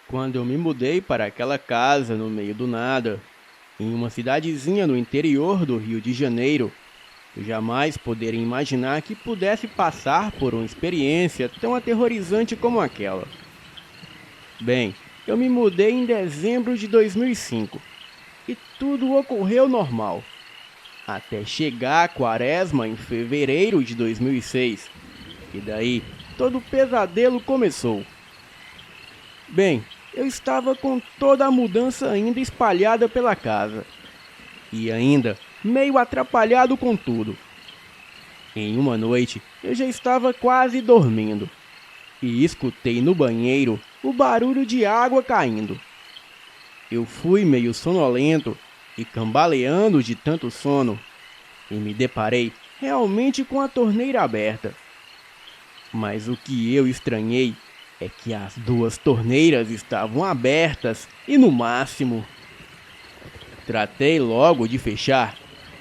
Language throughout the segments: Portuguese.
Quando eu me mudei para aquela casa no meio do nada, em uma cidadezinha no interior do Rio de Janeiro, eu jamais poderia imaginar que pudesse passar por uma experiência tão aterrorizante como aquela. Bem, eu me mudei em dezembro de 2005 e tudo ocorreu normal, até chegar a quaresma em fevereiro de 2006, e daí todo o pesadelo começou. Bem, eu estava com toda a mudança ainda espalhada pela casa. E ainda meio atrapalhado com tudo. Em uma noite, eu já estava quase dormindo. E escutei no banheiro o barulho de água caindo. Eu fui meio sonolento e cambaleando de tanto sono. E me deparei realmente com a torneira aberta. Mas o que eu estranhei é que as duas torneiras estavam abertas e no máximo. Tratei logo de fechar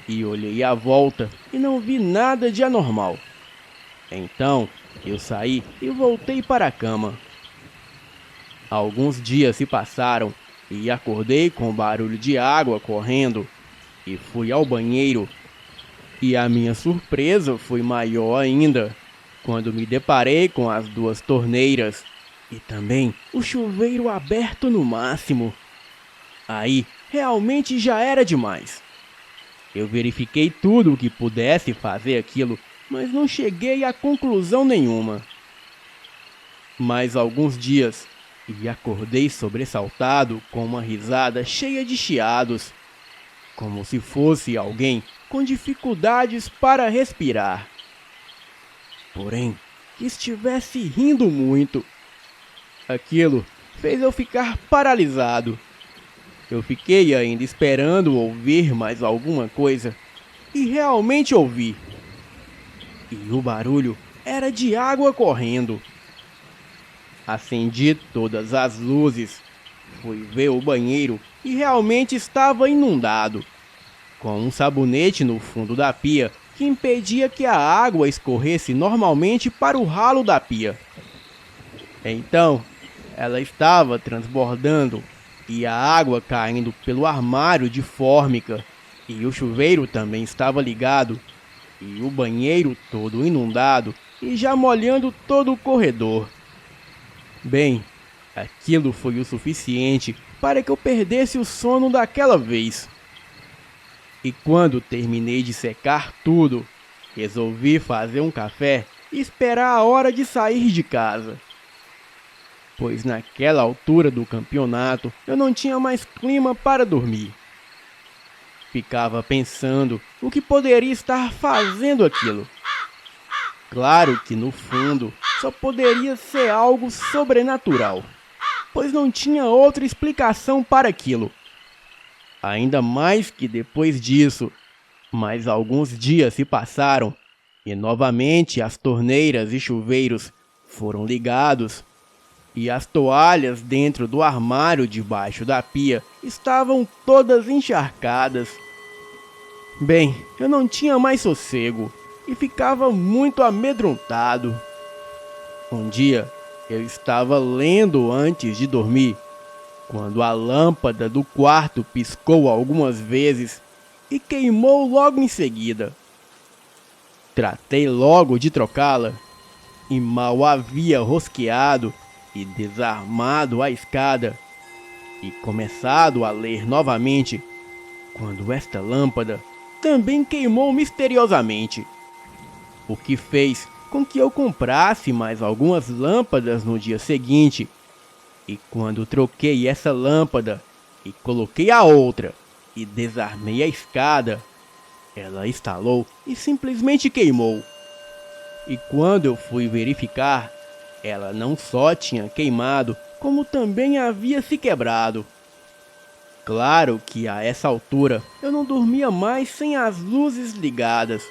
e olhei à volta e não vi nada de anormal. Então eu saí e voltei para a cama. Alguns dias se passaram e acordei com o barulho de água correndo e fui ao banheiro. E a minha surpresa foi maior ainda quando me deparei com as duas torneiras e também o chuveiro aberto no máximo. Aí realmente já era demais. Eu verifiquei tudo o que pudesse fazer aquilo, mas não cheguei a conclusão nenhuma. Mais alguns dias e acordei sobressaltado com uma risada cheia de chiados, como se fosse alguém com dificuldades para respirar. Porém, que estivesse rindo muito. Aquilo fez eu ficar paralisado. Eu fiquei ainda esperando ouvir mais alguma coisa, e realmente ouvi. E o barulho era de água correndo. Acendi todas as luzes, fui ver o banheiro e realmente estava inundado, com um sabonete no fundo da pia que impedia que a água escorresse normalmente para o ralo da pia. Então, ela estava transbordando e a água caindo pelo armário de fórmica, e o chuveiro também estava ligado, e o banheiro todo inundado e já molhando todo o corredor. Bem, aquilo foi o suficiente para que eu perdesse o sono daquela vez. E quando terminei de secar tudo, resolvi fazer um café e esperar a hora de sair de casa. Pois naquela altura do campeonato eu não tinha mais clima para dormir. Ficava pensando o que poderia estar fazendo aquilo. Claro que no fundo só poderia ser algo sobrenatural, pois não tinha outra explicação para aquilo. Ainda mais que depois disso, mais alguns dias se passaram e novamente as torneiras e chuveiros foram ligados e as toalhas dentro do armário debaixo da pia estavam todas encharcadas. Bem, eu não tinha mais sossego e ficava muito amedrontado. Um dia eu estava lendo antes de dormir, quando a lâmpada do quarto piscou algumas vezes e queimou logo em seguida. Tratei logo de trocá-la e mal havia rosqueado e desarmado a escada e começado a ler novamente, quando esta lâmpada também queimou misteriosamente, o que fez com que eu comprasse mais algumas lâmpadas no dia seguinte. E quando troquei essa lâmpada e coloquei a outra e desarmei a escada, ela estalou e simplesmente queimou. E quando eu fui verificar, ela não só tinha queimado, como também havia se quebrado. Claro que a essa altura eu não dormia mais sem as luzes ligadas,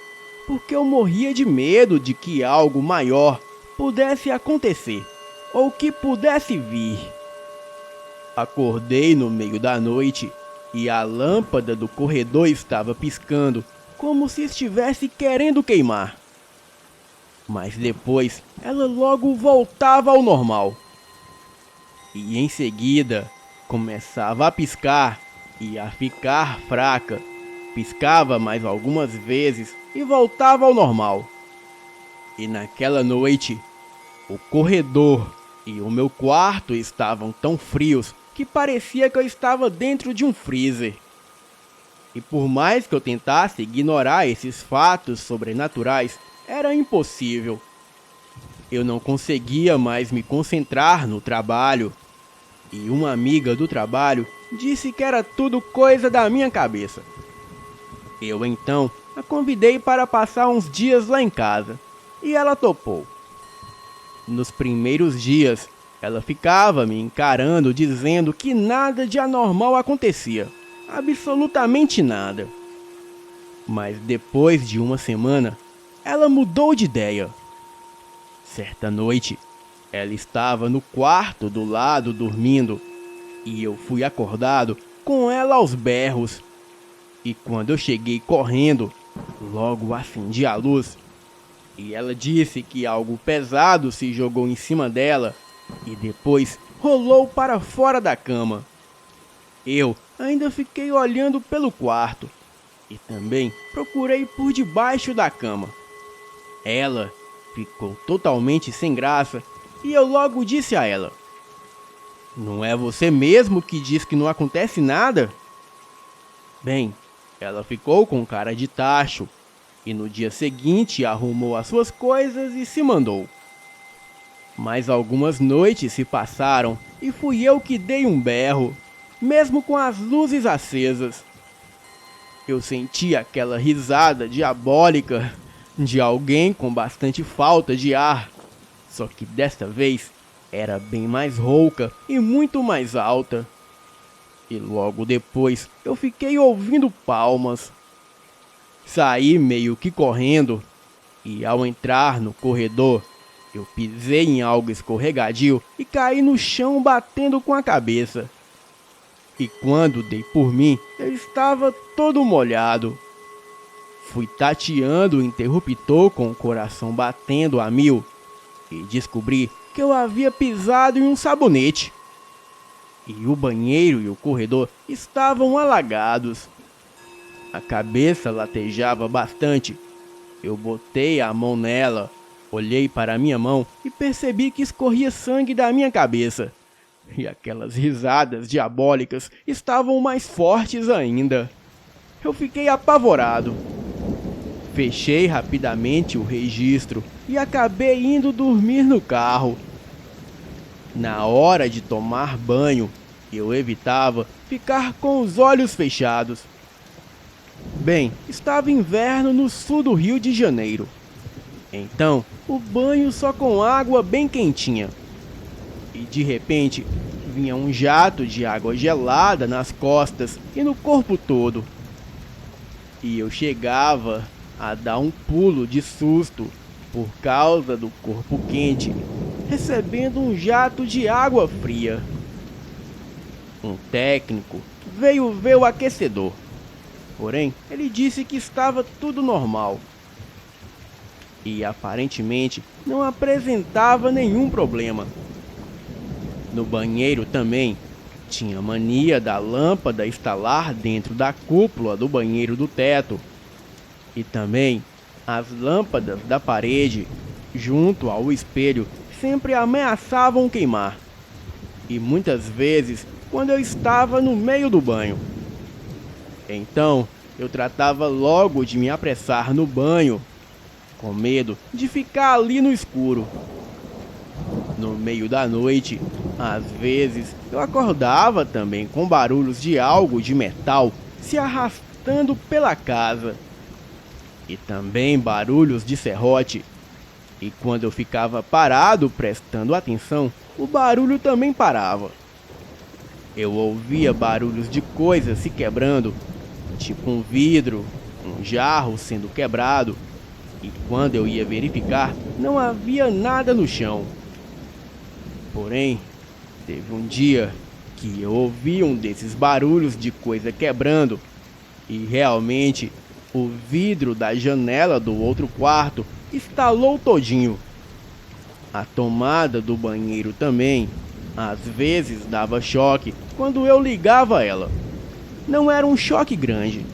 porque eu morria de medo de que algo maior pudesse acontecer, ou que pudesse vir. Acordei no meio da noite e a lâmpada do corredor estava piscando, como se estivesse querendo queimar. Mas depois ela logo voltava ao normal. e em seguida começava a piscar e a ficar fraca. Piscava mais algumas vezes e voltava ao normal. E naquela noite, o corredor e o meu quarto estavam tão frios que parecia que eu estava dentro de um freezer. E por mais que eu tentasse ignorar esses fatos sobrenaturais, era impossível. Eu não conseguia mais me concentrar no trabalho. E uma amiga do trabalho disse que era tudo coisa da minha cabeça. Eu então a convidei para passar uns dias lá em casa, e ela topou. Nos primeiros dias, ela ficava me encarando dizendo que nada de anormal acontecia, absolutamente nada. Mas depois de uma semana, ela mudou de ideia. Certa noite, ela estava no quarto do lado dormindo, e eu fui acordado com ela aos berros. E quando eu cheguei correndo, logo acendi a luz, e ela disse que algo pesado se jogou em cima dela e depois rolou para fora da cama. Eu ainda fiquei olhando pelo quarto e também procurei por debaixo da cama. Ela ficou totalmente sem graça e eu logo disse a ela: "Não é você mesmo que diz que não acontece nada?" Bem, ela ficou com cara de tacho e no dia seguinte arrumou as suas coisas e se mandou. Mas algumas noites se passaram e fui eu que dei um berro, mesmo com as luzes acesas. Eu senti aquela risada diabólica de alguém com bastante falta de ar, só que desta vez era bem mais rouca e muito mais alta. E logo depois eu fiquei ouvindo palmas. Saí meio que correndo e ao entrar no corredor, eu pisei em algo escorregadio e caí no chão batendo com a cabeça. E quando dei por mim, eu estava todo molhado. Fui tateando o interruptor com o coração batendo a mil e descobri que eu havia pisado em um sabonete. E o banheiro e o corredor estavam alagados. A cabeça latejava bastante. Eu botei a mão nela, olhei para a minha mão e percebi que escorria sangue da minha cabeça. E aquelas risadas diabólicas estavam mais fortes ainda. Eu fiquei apavorado. Fechei rapidamente o registro e acabei indo dormir no carro. Na hora de tomar banho, eu evitava ficar com os olhos fechados. Bem, estava inverno no sul do Rio de Janeiro. Então, o banho só com água bem quentinha. E de repente, vinha um jato de água gelada nas costas e no corpo todo. E eu chegava a dar um pulo de susto por causa do corpo quente, recebendo um jato de água fria. Um técnico veio ver o aquecedor. Porém, ele disse que estava tudo normal. E aparentemente não apresentava nenhum problema. No banheiro também, tinha mania da lâmpada estalar dentro da cúpula do banheiro do teto. E também, as lâmpadas da parede, junto ao espelho, sempre ameaçavam queimar. E muitas vezes, quando eu estava no meio do banho. Então, eu tratava logo de me apressar no banho, com medo de ficar ali no escuro. No meio da noite, às vezes, eu acordava também com barulhos de algo de metal se arrastando pela casa. E também barulhos de serrote. E quando eu ficava parado prestando atenção, o barulho também parava. Eu ouvia barulhos de coisas se quebrando, tipo um vidro, um jarro sendo quebrado. E quando eu ia verificar, não havia nada no chão. Porém, teve um dia que eu ouvi um desses barulhos de coisa quebrando e realmente o vidro da janela do outro quarto estalou todinho. A tomada do banheiro também. Às vezes dava choque quando eu ligava ela. Não era um choque grande,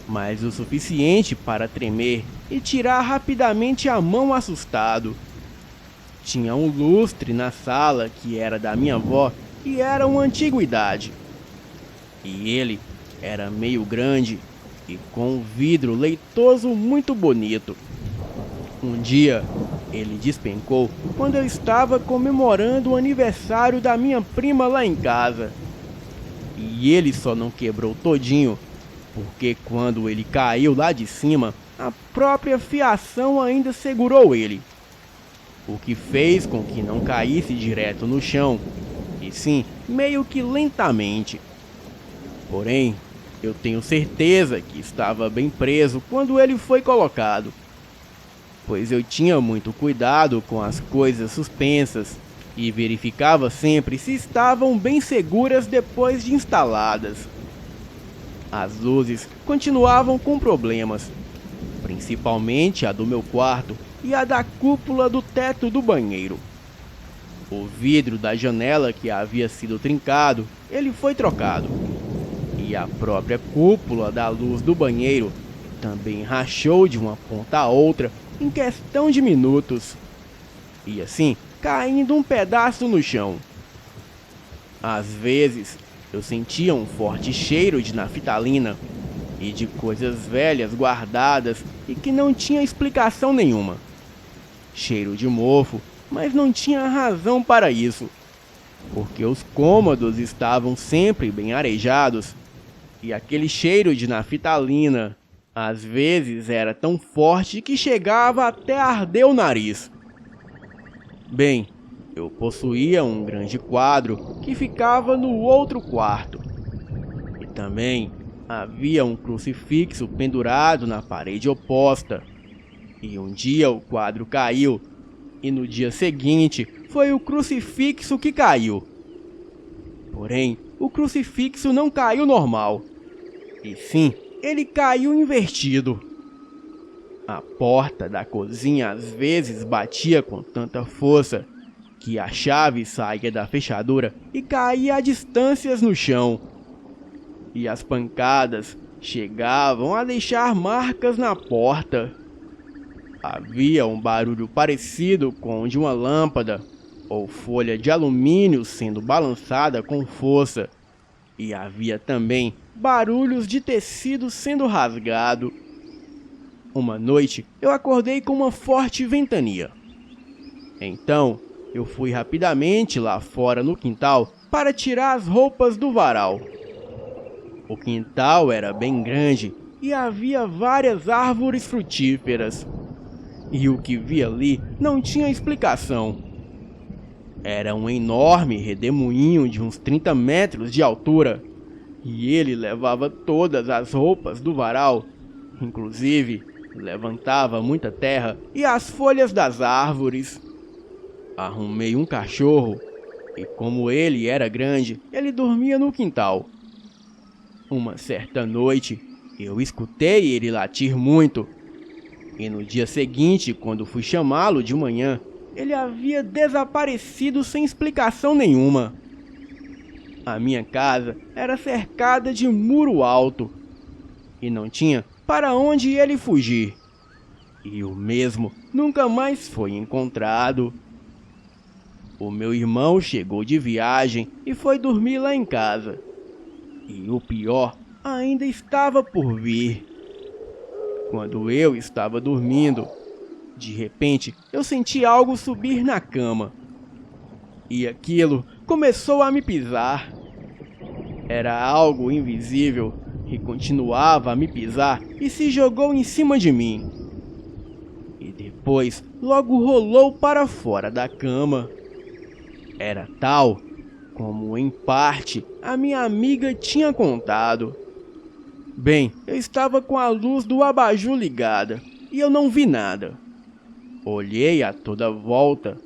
mas o suficiente para tremer e tirar rapidamente a mão assustado. Tinha um lustre na sala que era da minha avó e era uma antiguidade. E ele era meio grande e com um vidro leitoso muito bonito. Um dia, ele despencou quando eu estava comemorando o aniversário da minha prima lá em casa. E ele só não quebrou todinho, porque quando ele caiu lá de cima, a própria fiação ainda segurou ele. O que fez com que não caísse direto no chão, e sim meio que lentamente. Porém, eu tenho certeza que estava bem preso quando ele foi colocado, pois eu tinha muito cuidado com as coisas suspensas e verificava sempre se estavam bem seguras depois de instaladas. As luzes continuavam com problemas, principalmente a do meu quarto e a da cúpula do teto do banheiro. O vidro da janela que havia sido trincado, ele foi trocado. E a própria cúpula da luz do banheiro também rachou de uma ponta a outra em questão de minutos. E assim, caindo um pedaço no chão. Às vezes, eu sentia um forte cheiro de naftalina e de coisas velhas guardadas e que não tinha explicação nenhuma. Cheiro de mofo, mas não tinha razão para isso, porque os cômodos estavam sempre bem arejados e aquele cheiro de naftalina às vezes era tão forte que chegava até a arder o nariz. Bem, eu possuía um grande quadro que ficava no outro quarto. E também havia um crucifixo pendurado na parede oposta. E um dia o quadro caiu, e no dia seguinte foi o crucifixo que caiu. Porém, o crucifixo não caiu normal, e sim, ele caiu invertido. A porta da cozinha às vezes batia com tanta força que a chave saía da fechadura e caía a distâncias no chão. E as pancadas chegavam a deixar marcas na porta. Havia um barulho parecido com o de uma lâmpada ou folha de alumínio sendo balançada com força. E havia também barulhos de tecido sendo rasgado. Uma noite, eu acordei com uma forte ventania. Então, eu fui rapidamente lá fora no quintal para tirar as roupas do varal. O quintal era bem grande e havia várias árvores frutíferas. E o que vi ali não tinha explicação. Era um enorme redemoinho de uns 30 metros de altura, e ele levava todas as roupas do varal, inclusive levantava muita terra e as folhas das árvores. Arrumei um cachorro, e como ele era grande, ele dormia no quintal. Uma certa noite, eu escutei ele latir muito, e no dia seguinte, quando fui chamá-lo de manhã, ele havia desaparecido sem explicação nenhuma. A minha casa era cercada de muro alto e não tinha para onde ele fugir. E o mesmo nunca mais foi encontrado. O meu irmão chegou de viagem e foi dormir lá em casa. E o pior ainda estava por vir. Quando eu estava dormindo, de repente eu senti algo subir na cama. E aquilo começou a me pisar. Era algo invisível e continuava a me pisar e se jogou em cima de mim. E depois logo rolou para fora da cama. Era tal como, em parte, a minha amiga tinha contado. Bem, eu estava com a luz do abajur ligada e eu não vi nada. Olhei a toda volta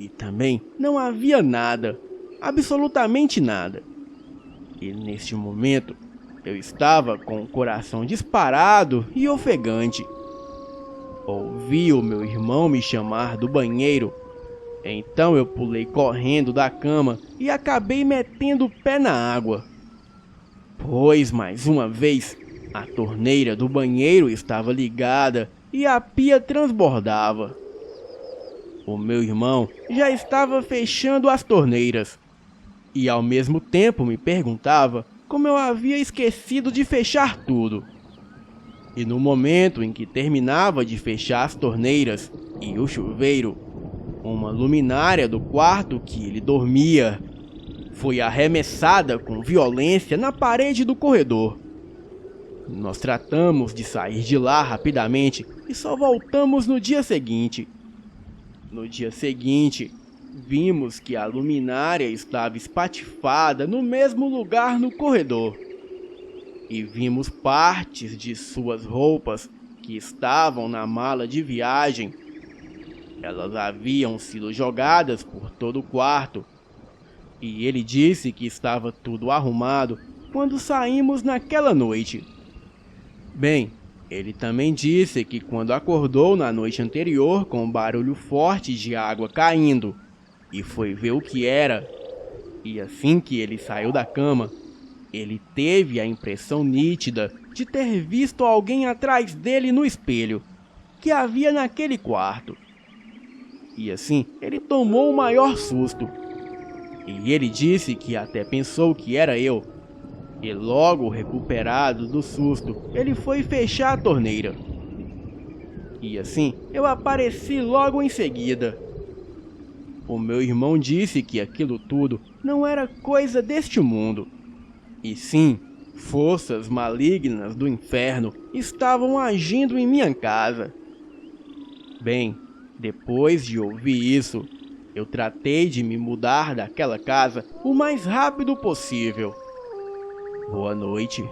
e também não havia nada, absolutamente nada. E neste momento eu estava com o coração disparado e ofegante. Ouvi o meu irmão me chamar do banheiro Então eu pulei correndo da cama e acabei metendo o pé na água. Pois, mais uma vez, a torneira do banheiro estava ligada e a pia transbordava. O meu irmão já estava fechando as torneiras e ao mesmo tempo me perguntava como eu havia esquecido de fechar tudo. E no momento em que terminava de fechar as torneiras e o chuveiro, uma luminária do quarto que ele dormia foi arremessada com violência na parede do corredor. Nós tratamos de sair de lá rapidamente e só voltamos no dia seguinte. No dia seguinte, vimos que a luminária estava espatifada no mesmo lugar no corredor. E vimos partes de suas roupas que estavam na mala de viagem. Elas haviam sido jogadas por todo o quarto. E ele disse que estava tudo arrumado quando saímos naquela noite. Bem, ele também disse que quando acordou na noite anterior com um barulho forte de água caindo e foi ver o que era, e assim que ele saiu da cama, ele teve a impressão nítida de ter visto alguém atrás dele no espelho que havia naquele quarto. E assim ele tomou o maior susto. E ele disse que até pensou que era eu. E logo recuperado do susto, ele foi fechar a torneira. E assim eu apareci logo em seguida. O meu irmão disse que aquilo tudo não era coisa deste mundo. E sim, forças malignas do inferno estavam agindo em minha casa. Bem, depois de ouvir isso, eu tratei de me mudar daquela casa o mais rápido possível. Boa noite.